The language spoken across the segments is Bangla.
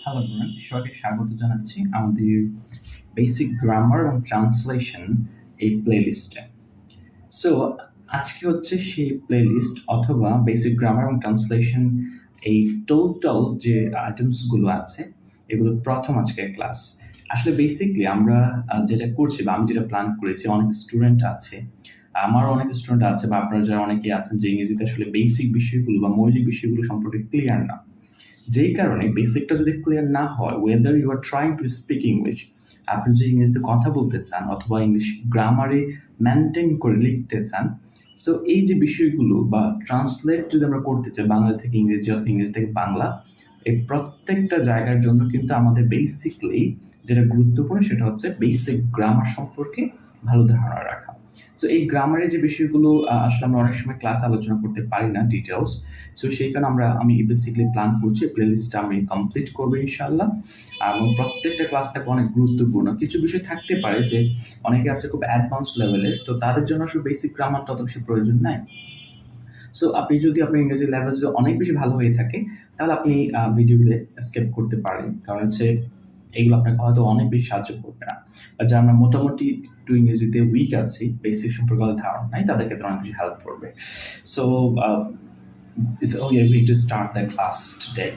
হ্যালো এভরিওয়ান, সবাইকে স্বাগত জানাচ্ছি আমাদের বেসিক গ্রামার এবং ট্রান্সলেশন এই প্লেলিস্টে। সো আজকে হচ্ছে সেই প্লেলিস্ট অথবা বেসিক গ্রামার এবং ট্রান্সলেশন এই টোটাল যে আইটেমসগুলো আছে এগুলো প্রথম আজকের ক্লাস। আসলে বেসিকলি আমরা যেটা করছি বা আমি যেটা প্ল্যান করেছি, অনেক স্টুডেন্ট আছে, আমারও অনেক স্টুডেন্ট আছে বা আপনারা যারা অনেকেই আছেন যে ইংরেজিতে আসলে বেসিক বিষয়গুলো বা মৌলিক বিষয়গুলো সম্পর্কে ক্লিয়ার না। যেই কারণে বেসিকটা যদি ক্লিয়ার না হয়, whether you are trying to speak English, আপনি যদি ইংরেজিতে কথা বলতে চান অথবা ইংলিশ গ্রামারে মেনটেন করে লিখতে চান, সো এই যে বিষয়গুলো বা ট্রান্সলেট যদি আমরা করতে চাই বাংলা থেকে ইংরেজি অথবা ইংরেজি থেকে বাংলা, এই প্রত্যেকটা জায়গার জন্য কিন্তু আমাদের বেসিকলি যেটা গুরুত্বপূর্ণ সেটা হচ্ছে বেসিক গ্রামার সম্পর্কে ভালো ধারণা রাখা। সো এই গ্রামারের যে বিষয়গুলো আসলে আমরা অনেক সময় ক্লাস আলোচনা করতে পারি না ডিটেলস। সো সেই কারণে আমি বেসিক্যালি প্ল্যান করছি প্লেলিস্টটা আমি কমপ্লিট করবো ইনশাআল্লাহ। এবং প্রত্যেকটা ক্লাস থাকবে অনেক গুরুত্বপূর্ণ। কিছু বিষয় থাকতে পারে যে অনেকে আছে খুব অ্যাডভান্স লেভেলের, তো তাদের জন্য আসলে বেসিক গ্রামারটা অত বেশি প্রয়োজন নাই। সো আপনি যদি আপনার ইংরেজি লেভেল যদি অনেক বেশি ভালো হয়ে থাকে তাহলে আপনি ভিডিওগুলো স্কিপ করতে পারেন, কারণ হচ্ছে এগুলো আপনাকে হয়তো অনেক বেশি সাহায্য করবে না। আর যারা আমরা মোটামুটি একটু ইংরেজিতে উইক আছি, বেসিক সম্পর্কে ধারণা নাই, তাদের ক্ষেত্রে অনেক বেশি হেল্প করবে। So we are going to start the class today.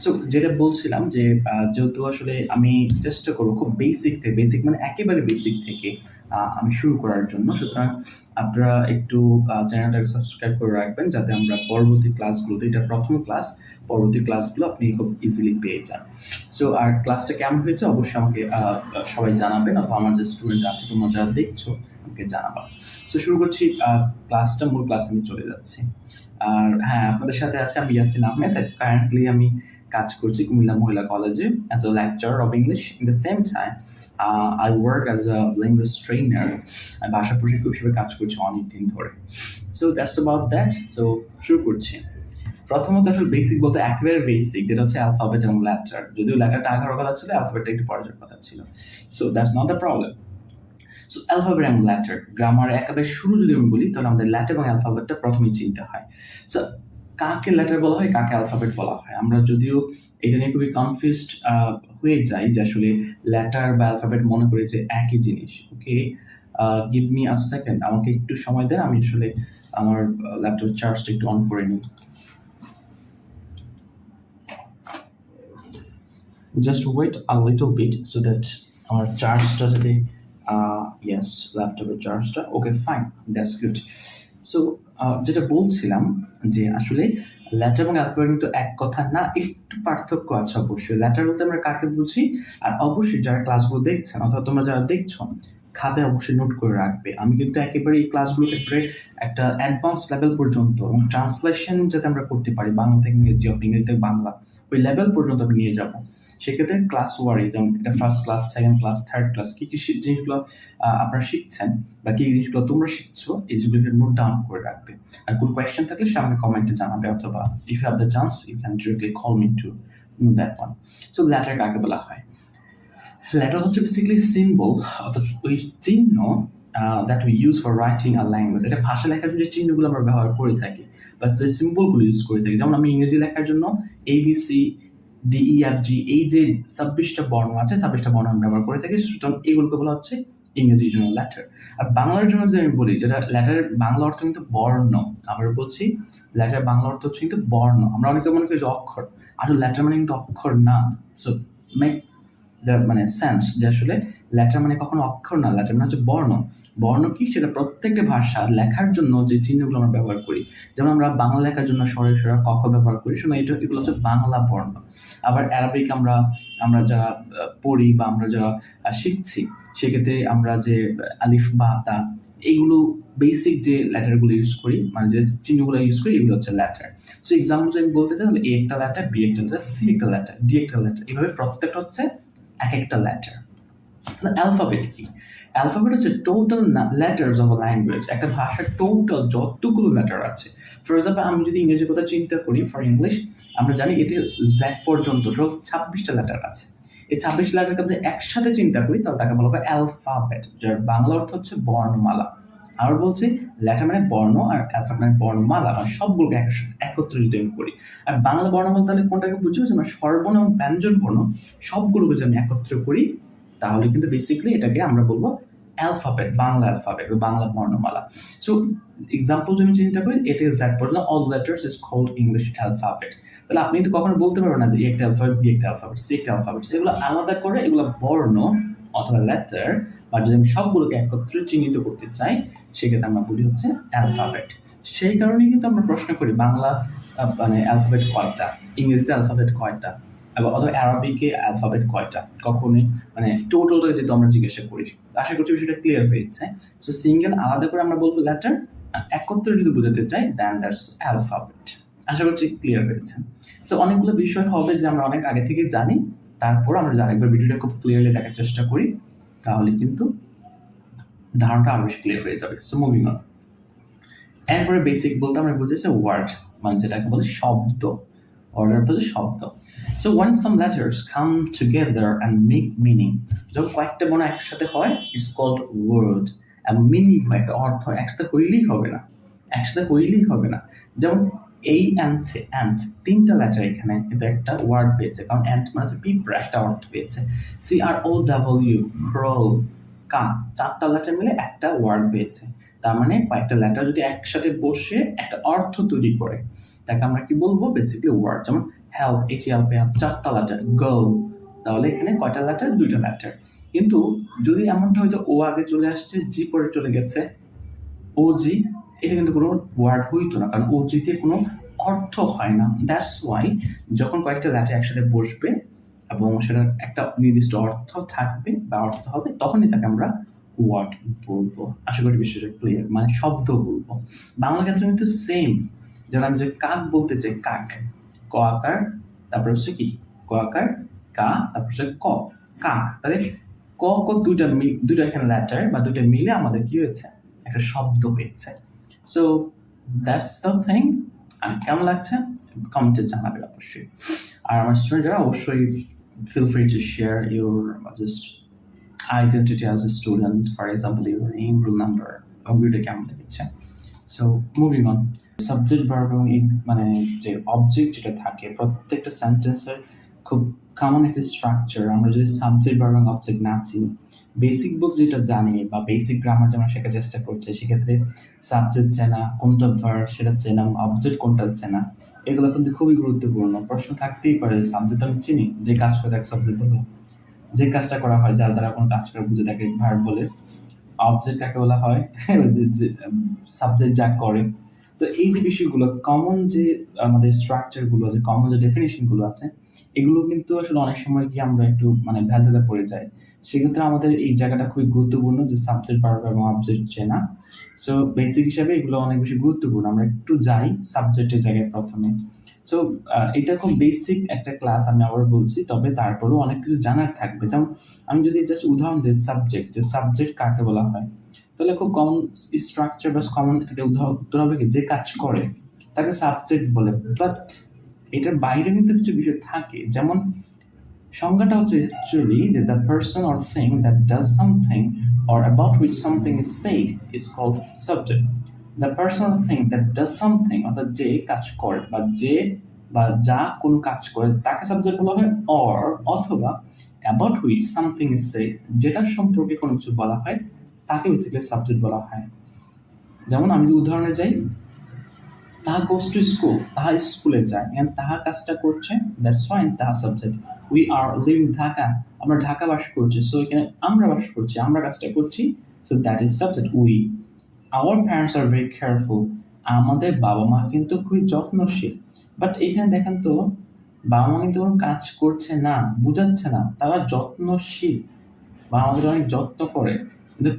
So যেটা বলছিলাম যে যেহেতু আসলে আমি চেষ্টা করবো খুব বেসিক থেকে, বেসিক মানে একেবারে বেসিক থেকে আমি শুরু করার জন্য, সুতরাং আপনারা একটু চ্যানেলটাকে সাবস্ক্রাইব করে রাখবেন যাতে আমরা পরবর্তী ক্লাসগুলোতে, এটা প্রথম ক্লাস, পরবর্তী ক্লাসগুলো আপনি খুব ইজিলি পেয়ে যান। সো আর ক্লাসটা কেমন হয়েছে অবশ্যই আমাকে সবাই জানাবেন, অথবা আমার যে স্টুডেন্ট আছে তোমরা যারা দেখছো আমাকে জানাবা। সো শুরু করছি ক্লাসটা, মূল ক্লাসে আমি চলে যাচ্ছি। আর হ্যাঁ, আপনাদের সাথে আছে আমি ইয়াসিন আহমেদ। কারেন্টলি আমি কাজ করছি কুমিল্লা মহিলা কলেজে as a lecturer of English. In the same time I work as a language trainer, ভাষা প্রশিক্ষক হিসেবে কাজ করছি অনেকদিন ধরে। So that's about that. So শুরু করছি। প্রথমত আসলে বেসিক বলতে একেবারে বেসিক যেটা হচ্ছে অ্যালফাবেট এবং লেটার, যদিও লেটারটা আগার কথা ছিল, অ্যালফাবেটটা একটু পরে কথা ছিল। So that's not the problem. So alphabet এবং ল্যাটার গ্রামার একেবারে শুরু যদি আমি বলি তাহলে আমাদের ল্যাটার এবং অ্যালফাবেটটা প্রথমেই চিনতে হয়। সো কাকে ল্যাটার বলা হয়, কাকে অ্যালফাবেট বলা হয়, আমরা যদিও এটা নিয়ে খুবই কনফিউজড হয়ে যাই যে আসলে ল্যাটার বা অ্যালফাবেট মনে করি যে একই জিনিস। ওকে, গিভ মি আ সেকেন্ড, আমাকে একটু সময় দেন, আমি আসলে আমার ল্যাপটপের চার্জটা একটু অন করে নিই। Just wait a little bit so that our চার্জটা যদি yes, ল্যাপটপের চার্জটা ওকে, ফাইন, দ্যাটস গুড। সো যেটা বলছিলাম যে আসলে ল্যাটার এবং অ্যালফাবেট কিন্তু এক কথা না, একটু পার্থক্য আছে অবশ্যই। ল্যাটার বলতে আমরা কাকে বুঝি, আর অবশ্যই যারা ক্লাসগুলো দেখছেন অথবা তোমরা যারা দেখছো খাতায় অবশ্যই নোট করে রাখবে। আমি কিন্তু একেবারে এই ক্লাসগুলোকে একেবারে একটা অ্যাডভান্স লেভেল পর্যন্ত এবং ট্রান্সলেশন যাতে আমরা করতে পারি বাংলা থেকে ইংরেজি, ইংরেজি থেকে বাংলা, ওই লেভেল পর্যন্ত আমি নিয়ে যাবো। সেক্ষেত্রে ক্লাস ওয়ারি, যেমন এটা first class, second class, third class, কী কী জিনিসগুলো আপনারা শিখছেন বা কী জিনিসগুলো তোমরা শিখছো, এই জিনিসগুলোকে নোট ডাউন করে রাখবে। আর কোনো কোয়েশ্চেন থাকলে সেটা আমাকে কমেন্টে জানাবে, অথবা if you have the chance you can directly call me to know that one. So later কাকে বলা হয়? লেটার হচ্ছে বেসিক্যালি সিম্বল, অর্থাৎ ওই চিহ্ন that we use for writing a language. এটা ভাষা লেখার জন্য যে চিহ্নগুলো আমরা ব্যবহার করে থাকি বা যে সিম্বলগুলো ইউজ করে থাকি, যেমন আমি ইংরেজি লেখার জন্য ABC DEFG, এই যে 26টা বর্ণ আছে, 26টা বর্ণ আমি ব্যবহার করে থাকি, সুতরাং এগুলোকে বলা হচ্ছে ইংরেজির জন্য লেটার। আর বাংলার জন্য যদি আমি বলি, যেটা লেটারের বাংলা অর্থ কিন্তু বর্ণ, আবার বলছি লেটার বাংলা অর্থ হচ্ছে কিন্তু বর্ণ। আমরা অনেকে মনে করি যে অক্ষর, আর লেটার মানে কিন্তু অক্ষর না। সো মেক মানে সেন্স যে আসলে লেটার মানে কখনো অক্ষর না, লেটার মানে হচ্ছে বর্ণ। বর্ণ কি, সেটা প্রত্যেকটা ভাষা লেখার জন্য যে চিহ্নগুলো আমরা ব্যবহার করি, যেমন আমরা বাংলা লেখার জন্য সরে সরে ক খ ব্যবহার করি, শোনো এগুলো হচ্ছে বাংলা বর্ণ। আবার অ্যারাবিক আমরা যারা পড়ি বা আমরা যারা শিখছি, সেক্ষেত্রে আমরা যে আলিফ বা তা, এইগুলো বেসিক যে লেটারগুলো ইউজ করি, মানে যে চিহ্নগুলো ইউজ করি, এগুলো হচ্ছে লেটার। সো এক্সাম্পল যদি আমি বলতে চাই তাহলে এ একটা লেটার, বি একটা লেটার, সি একটা লেটার, ডি একটা লেটার, এইভাবে প্রত্যেকটা হচ্ছে এক একটা লেটার। অ্যালফাবেট কি? অ্যালফাবেট হচ্ছে total letters of a language. একটা ভাষার টোটাল যতগুলো লেটার আছে, ফর এক্সাম্পল আমি যদি ইংরেজির কথা চিন্তা করি, ফর ইংলিশ আমরা জানি এতে জ্যাক পর্যন্ত টোটাল 26টা লেটার আছে। এই 26 লেটারকে যদি একসাথে চিন্তা করি তাহলে তাকে বলা হয় অ্যালফাবেট, যার বাংলা অর্থ হচ্ছে বর্ণমালা। আবার বলছে লেটার মানে বর্ণ আর অ্যালফাবেট মানে বর্ণমালা, আর সবগুলোকে একত্রে যদি আমি করি। আর বাংলা বর্ণমালা তাহলে কোনটাকে বুঝবো, যে আমরা স্বরবর্ণ এবং ব্যঞ্জন বর্ণ সবগুলোকে যদি আমি একত্রে করি, তাহলে কিন্তু বেসিক্যালি এটাকে আমরা বলবো অ্যালফাবেট, বাংলা অ্যালফাবেট বা বাংলা বর্ণমালা। সো এক্সাম্পল যদি চিন্তা করি, এতে দ্যাট পর্যন্ত all letters is called English alphabet. তাহলে আপনি কিন্তু কখনো বলতে পারবেন না যে একটা অ্যালফাবেট, বি একটা অ্যালফাবেট, সি একটা অ্যালফাবেট, এগুলো আলাদা করে এগুলো বর্ণ অথবা লেটার, বা যদি আমি সবগুলোকে একত্রে চিহ্নিত করতে চাই সেক্ষেত্রে আমরা বলি হচ্ছে অ্যালফাবেট। সেই কারণেই কিন্তু আমরা প্রশ্ন করি বাংলা মানে অ্যালফাবেট কয়টা, ইংরেজিতে অ্যালফাবেট কয়টা, অথবা অ্যারাবিকে অ্যালফাবেট কয়টা, কখনোই মানে টোটালটা যেহেতু আমরা জিজ্ঞাসা করি। আশা করছি বিষয়টা ক্লিয়ার হয়েছে। সো সিঙ্গেল আলাদা করে আমরা বলবো লেটার, আর একত্রে যদি বোঝাতে চাই দেন দ্যাটস অ্যালফাবেট। আশা করছি ক্লিয়ার হয়েছে। সো অনেকগুলো বিষয় হবে যে আমরা অনেক আগে থেকে জানি, তারপর আমরা যদি আরেকবার ভিডিওটা খুব ক্লিয়ারলি দেখার চেষ্টা করি তাহলে কিন্তু ধারণাটা আরো বেশি ক্লিয়ার হয়ে যাবে। So moving on. এরপরে বেসিক বলতে আমরা বুঝেছি ওয়ার্ড, মানে যেটাকে বলে শব্দ। অর্ডার বলে শব্দ। So when some letters come together and make meaning, যখন কয়েকটা বর্ণ একসাথে হয় ইটস কল্ড ওয়ার্ড। এবং মিনিং হয়, একটা অর্থ একসাথে হইলেই হবে না, একসাথে হইলেই হবে না। যেমন এই অ্যান্ট, তিনটা লেটার এখানে কিন্তু একটা ওয়ার্ড পেয়েছে, কারণ অ্যান্ট মানে হচ্ছে পিঁপড়া, একটা অর্থ পেয়েছে। CROW ক্রল, কা, চারটা লেটার মিলে একটা ওয়ার্ড পেয়েছে। তার মানে কয়েকটা লেটার যদি একসাথে বসে একটা অর্থ তৈরি করে তাকে আমরা কি বলবো, বেসিক্যালি ওয়ার্ড। যেমন হেল্প, HELP, চারটা লেটার, গার্ল, তাহলে এখানে কয়টা লেটার, দুইটা লেটার। কিন্তু যদি এমনটা হয়তো ও আগে চলে আসছে, জি পরে চলে গেছে, ও জি, এটা কিন্তু কোনো ওয়ার্ড হইতো না, কারণ ও জিতে কোনো অর্থ হয় না। দ্যাটস ওয়াই যখন কয়েকটা লেটার একসাথে বসবে এবং সেটার একটা নির্দিষ্ট অর্থ থাকবে বা অর্থ হবে, তখনই তাকে আমরা ওয়ার্ড বলবো। আশা করি বিষয়টা ক্লিয়ার, মানে শব্দ বলবো। বাংলা ক্ষেত্রে কিন্তু সেম। যেমন আমি যে কাক বলতে চাই, কাক, ক আকার, তারপর হচ্ছে কি ক আকার, কা, তারপর হচ্ছে ক, কাক। তাহলে ক ক দুইটা এখানে লেটার বা দুইটা মিলে আমাদের কি হয়েছে, একটা শব্দ হয়েছে। So that's the thing. আর কেমন লাগছে কমেন্টে জানাবে অবশ্যই। আর আমার স্টুডেন্ট যারা, অবশ্যই feel free to share your just identity as a student, for example your name, roll number, এবং ভিডিও কেমন লেগেছে। So moving on. Subject verb এবং মানে যে অবজেক্ট যেটা থাকে প্রত্যেকটা সেন্টেন্সের খুব কমন একটা স্ট্রাকচার। আমরা যদি সাবজেক্ট ভার্ব এবং অবজেক্ট না চিনি, বেসিক বলতে যেটা জানি বা বেসিক গ্রামার যেমন শেখার চেষ্টা করছে, সেক্ষেত্রে সাবজেক্ট চেনা, কোনটা ভার্ব সেটা চেনা, অবজেক্ট কোনটা চেনা, এগুলো কিন্তু খুবই গুরুত্বপূর্ণ। প্রশ্ন থাকতেই পারে, সাবজেক্ট আমি চিনি, যে কাজ করে তাকে সাবজেক্ট বলবো, যে কাজটা করা হয় যার দ্বারা কোনো কাজ করে বুঝে তাকে ভার্ব বলে। অবজেক্ট কাকে বলা হয়, সাবজেক্ট যা করে। তো এই যে বিষয়গুলো কমন, যে আমাদের স্ট্রাকচারগুলো আছে, কমন যে ডেফিনেশনগুলো আছে, এগুলো কিন্তু আসলে অনেক সময় কি আমরা একটু মানে ভেজালে পড়ে যাই। সেক্ষেত্রে আমাদের এই জায়গাটা খুবই গুরুত্বপূর্ণ, যে সাবজেক্ট ভার্ব এবং অবজেক্ট চেনা। সো বেসিক হিসাবে এগুলো অনেক বেশি গুরুত্বপূর্ণ। আমরা একটু যাই সাবজেক্টের জায়গায় প্রথমে। সো এটা খুব বেসিক একটা ক্লাস, আমি আবার বলছি, তবে তারপরেও অনেক কিছু জানার থাকবে। যেমন আমি যদি জাস্ট উদাহরণ দিই, সাবজেক্ট, যে সাবজেক্ট কাকে বলা হয়, তাহলে খুব কমন স্ট্রাকচার বা কমন একটা উত্তর হবে কি, যে কাজ করে তাকে সাবজেক্ট বলে। বাট এটার বাইরে কিন্তু কিছু বিষয় থাকে, যেমন সংজ্ঞাটা হচ্ছে অ্যাকচুয়ালি যে the person or thing that does something or about which something is said is called subject. The person or thing that does something, অর্থাৎ যে কাজ করে বা যা কোনো কাজ করে তাকে সাবজেক্ট বলা হয়, অর অথবা about which something is shed, যেটার সম্পর্কে কোনো কিছু বলা হয় তাকে বেসিক্যালি সাবজেক্ট বলা হয়। যেমন আমি যদি উদাহরণে যাই, তাহা গোস টু স্কুল, তাহা স্কুলে যায়, এন্ড তাহা কাজটা করছে, দ্যাটস ফাইন, তাহা subject. We are living Dhaka, আমরা ঢাকা বাস করছি, সো এখানে আমরা বাস করছি, আমরা কাজটা করছি, so that is subject, we. Our parents are very careful, আমাদের বাবা মা কিন্তু খুবই যত্নশীল। বাট এখানে দেখেন তো, বাবা মা কিন্তু কোনো কাজ করছে না, বুঝাচ্ছে না, তারা যত্নশীল বা আমাদের অনেক যত্ন করে, কিন্তু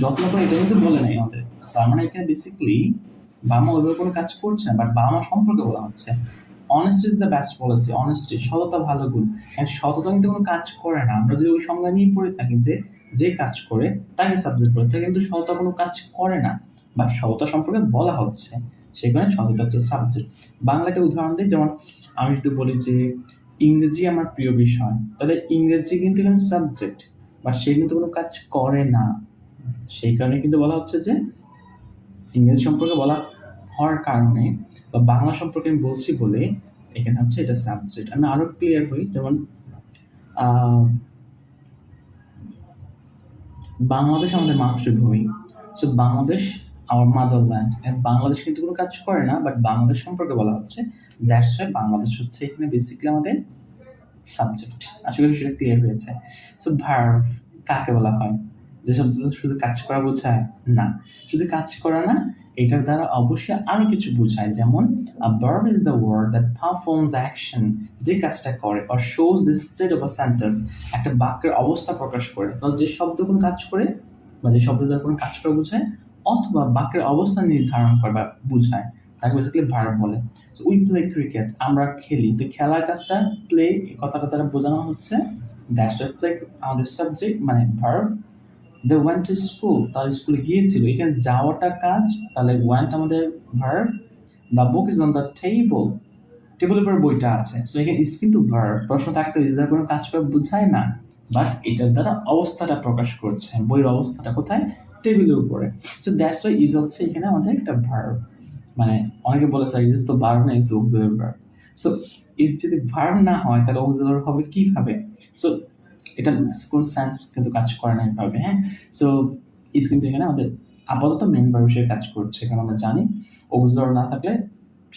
যত্ন করে এটা কিন্তু বলে নাই আমাদের। তার মানে এখানে বেসিক্যালি বাবা মা ওইভাবে কোনো কাজ করছে না, বাট বাবা মা সম্পর্কে বলা হচ্ছে। Honesty is the best policy, honesty, সততা ভালো গুণ। সততা কিন্তু কোনো কাজ করে না, আমরা যদি ওই সংজ্ঞা নিয়ে পড়ে থাকি যে যে কাজ করে তাকে সাবজেক্ট করে থাকে, কিন্তু সততা কোনো কাজ করে না বা সততা সম্পর্কে বলা হচ্ছে, সেখানে সততা হচ্ছে সাবজেক্ট। বাংলাটা উদাহরণ দিই, যেমন আমি যদি বলি যে ইংরেজি আমার প্রিয় বিষয়, তাহলে ইংরেজি কিন্তু এখানে সাবজেক্ট, বা সে কিন্তু কোনো কাজ করে না, সেই কারণে কিন্তু বলা হচ্ছে যে ইংরেজি সম্পর্কে বলা হওয়ার কারণে বা বাংলা সম্পর্কে আমি বলছি বলে এখানে হচ্ছে এটা সাবজেক্ট। আমি আরো ক্লিয়ার হই, যেমন আহ, বাংলাদেশ আমাদের মাতৃভূমি। সো বাংলাদেশ আমার মাদারল্যান্ড। বাংলাদেশ কিন্তু কোনো কাজ করে না, বাট বাংলাদেশ সম্পর্কে বলা হচ্ছে, দ্যাটস ওয়াই বাংলাদেশ হচ্ছে এখানে বেসিক্যালি আমাদের সাবজেক্ট। আশা করি সেটা ক্লিয়ার হয়েছে। সো ভার্ব কাকে বলা হয়? যে শব্দ শুধু কাজ করা বোঝায় না, শুধু কাজ করা না, এটার দ্বারা অবশ্যই আরো কিছু বোঝায়। যেমন a verb is the word that performs the action, যে কাজটা করে, or shows the state of a sentence, একটা বাক্যের অবস্থা প্রকাশ করে। তাহলে যে শব্দ কোনো কাজ করে বা যে শব্দ দ্বারা কোনো কাজ করা বোঝায় অথবা বাক্যের অবস্থান নির্ধারণ করে বা বোঝায়, তাকে বেসিক্যালি ভার্ব বলে। সো উই প্লে ক্রিকেট, আমরা খেলি। তো খেলার কাজটা প্লে, এই কথাটা দ্বারা বোঝানো হচ্ছে। দ্যাটস ওয়াই প্লে আমাদের সাবজেক্ট মানে verb. They went to school, তারা স্কুলে গিয়েছিল, এখানে যাওয়াটা কাজ, তাহলে ওয়েন্ট আমাদের verb. The book is on the table, টেবিলের উপর বইটা আছে। সো এখানে ইজ কিন্তু ভার্ব। প্রশ্ন থাকতে ইজ দ্বারা কোনো কাজ করে বোঝায় না, বাট এটার দ্বারা অবস্থাটা প্রকাশ করছে, বইয়ের অবস্থাটা কোথায়, টেবিলের উপরে। সো দ্যাটস ওয়াই ইজ হচ্ছে এখানে আমাদের একটা ভার্ব। মানে অনেকে বলে স্যার ইজ তো ভার্ব না, is auxiliary verb. So is যদি ভার্ব না হয় তাহলে অক্সিলারি হবে কিভাবে? সো এটা কোন সেন্স কিন্তু কাজ করে না এভাবে। হ্যাঁ, সো ইজ কিন্তু এখানে আমাদের আপাতত মেইন ভার্ব হিসেবে কাজ করছে, কারণ আমরা জানি অক্সিলারি না থাকলে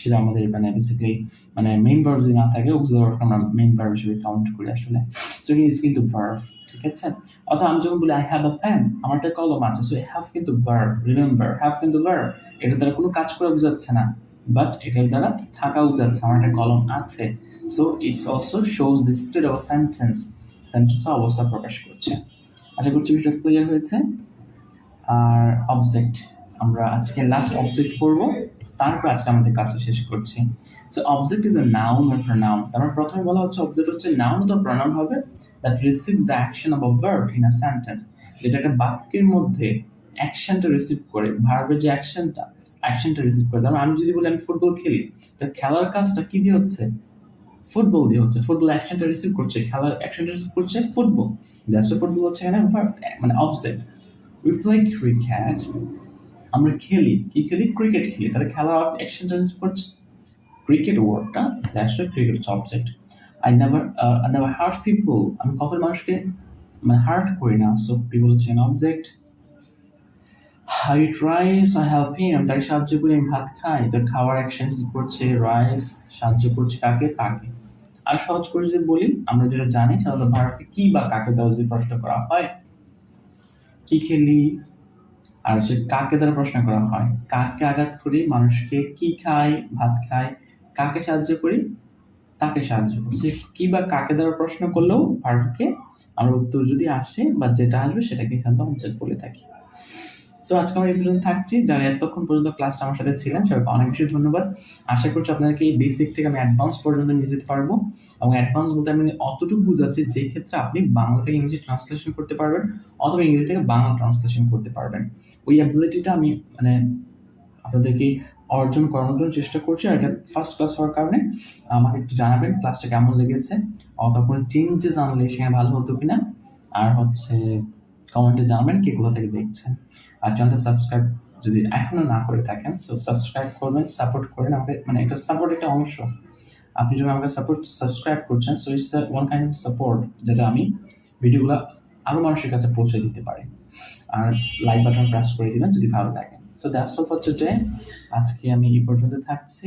সেটা আমাদের মানে বেসিক্যালি মানে মেইন ভার্ব যদি না থাকে অক্সিলারি আমরা মেইন ভার্ব হিসেবে কাউন্ট করি আসলে। সো ইজ কিন্তু ভার্ব, ঠিক আছে? অথবা আমি যখন বলি আই হ্যাভ আ পেন, আমার একটা কলম আছে, সো হ্যাভ কিন্তু ভার্ব, রিমেম্বার হ্যাভ কিন্তু ভার্ব। এটা দ্বারা কোনো কাজ করা বোঝাচ্ছে না, বাট এটার দ্বারা থাকা বোঝাচ্ছে, আমার একটা কলম আছে। So it's also shows the state of sentence, sentence অবস্থা প্রকাশ করছে। আশা করছি বিষয়টা ক্লিয়ার হয়েছে। আর অবজেক্ট, আমরা আজকে লাস্ট অবজেক্ট পড়বো, তারপর আজকে আমাদের কাছে শেষ করছি। So object is a noun or pronoun. তারপর প্রথমে বলা হচ্ছে অবজেক্ট হচ্ছে নাউন অথবা প্রনাউন হবে that receives the action of a verb in a sentence, যেটা একটা বাক্যের মধ্যে অ্যাকশনটা রিসিভ করে, ভার্বের যে অ্যাকশনটা রিসিভ করে। তারপর আমি যদি বলি আমি ফুটবল খেলি, তো খেলার কাজটা কি দিয়ে হচ্ছে? ফুটবল দিয়ে হচ্ছে। ফুটবল অ্যাকশনটা রিসিভ করছে, খেলার অ্যাকশনটা রিসিভ করছে ফুটবল। দ্যাটস ওয়াই ফুটবল হচ্ছে এখানে মানে অবজেক্ট। উই প্লে ক্রিকেট, আমরা খেলি, কি খেলি? ক্রিকেট খেলি। তাহলে খেলার অ্যাকশনটা রিসিভ করছে ক্রিকেট ওয়ার্ডটা, দ্যাটস ওয়াই ক্রিকেট হচ্ছে object. I never heart people, আমি কখন মানুষকে মানে হার্ট করি না, সো পিপল হচ্ছে an object. I eat rice, I help him, আমি তাকে সাহায্য করি, আমি ভাত খাই। তো খাওয়ার অ্যাকশন করছে রাইস, সাহায্য করছে কাকে? তাকে। আর সহজ করে যদি বলি, আমরা যেটা জানি সাধারণত ভার্বকে কি বা কাকে দ্বারা যদি প্রশ্ন করা হয়, কি খেলি, আর হচ্ছে কাকে দ্বারা প্রশ্ন করা হয়, কাকে আঘাত করি, মানুষকে, কি খাই, ভাত খাই, কাকে সাহায্য করি, তাকে সাহায্য করছি। কি বা কাকে দ্বারা প্রশ্ন করলেও ভার্বকে আমরা উত্তর যদি আসে বা যেটা আসবে সেটাকে সাধারণত অবজেক্ট বলে থাকি। সো আজকে আমরা এই পর্যন্ত থাকছি। যারা এতক্ষণ পর্যন্ত ক্লাসটা আমার সাথে ছিলেন সবাইকে অনেক বেশি ধন্যবাদ। আশা করছি আপনাদেরকে এই বেসিক থেকে আমি অ্যাডভান্স পর্যন্ত নিয়ে যেতে পারবো, এবং অ্যাডভান্স বলতে আমি অতটুকু বুঝাচ্ছি যে ক্ষেত্রে আপনি বাংলা থেকে ইংরেজি ট্রান্সলেশন করতে পারবেন অথবা ইংরেজি থেকে বাংলা ট্রান্সলেশন করতে পারবেন। ওই অ্যাবিলিটিটা আমি মানে আপনাদেরকে অর্জন করানোর জন্য চেষ্টা করছি। আর এটা ফার্স্ট ক্লাস হওয়ার কারণে আমাকে একটু জানাবেন ক্লাসটা কেমন লেগেছে, অথবা কোনো চেঞ্জেস আনলে সেখানে ভালো হতো কিনা। আর হচ্ছে কমেন্টে জানাবেন কে কোথা থেকে দেখছেন। আর চ্যানেলটা সাবস্ক্রাইব যদি এখনো না করে থাকেন, সো সাবস্ক্রাইব করবেন, সাপোর্ট করেন আমাকে। মানে এটা সাপোর্ট একটা অংশ, আপনি যখন আমাকে সাবস্ক্রাইব করছেন, so it's one kind of support, যেটা আমি ভিডিওগুলো আরো মানুষের কাছে পৌঁছে দিতে পারি। আর লাইক বাটন প্রেস করে দিবেন যদি ভালো লাগে। So that's all for today. আজকে আমি এই পর্যন্ত থাকছি,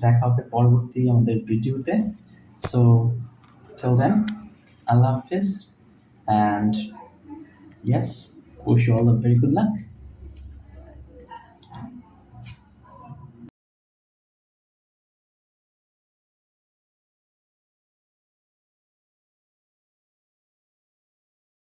দেখা হবে পরবর্তী আমাদের ভিডিওতে। So till then, Allah Hafiz, and yes, wish you all a very good luck.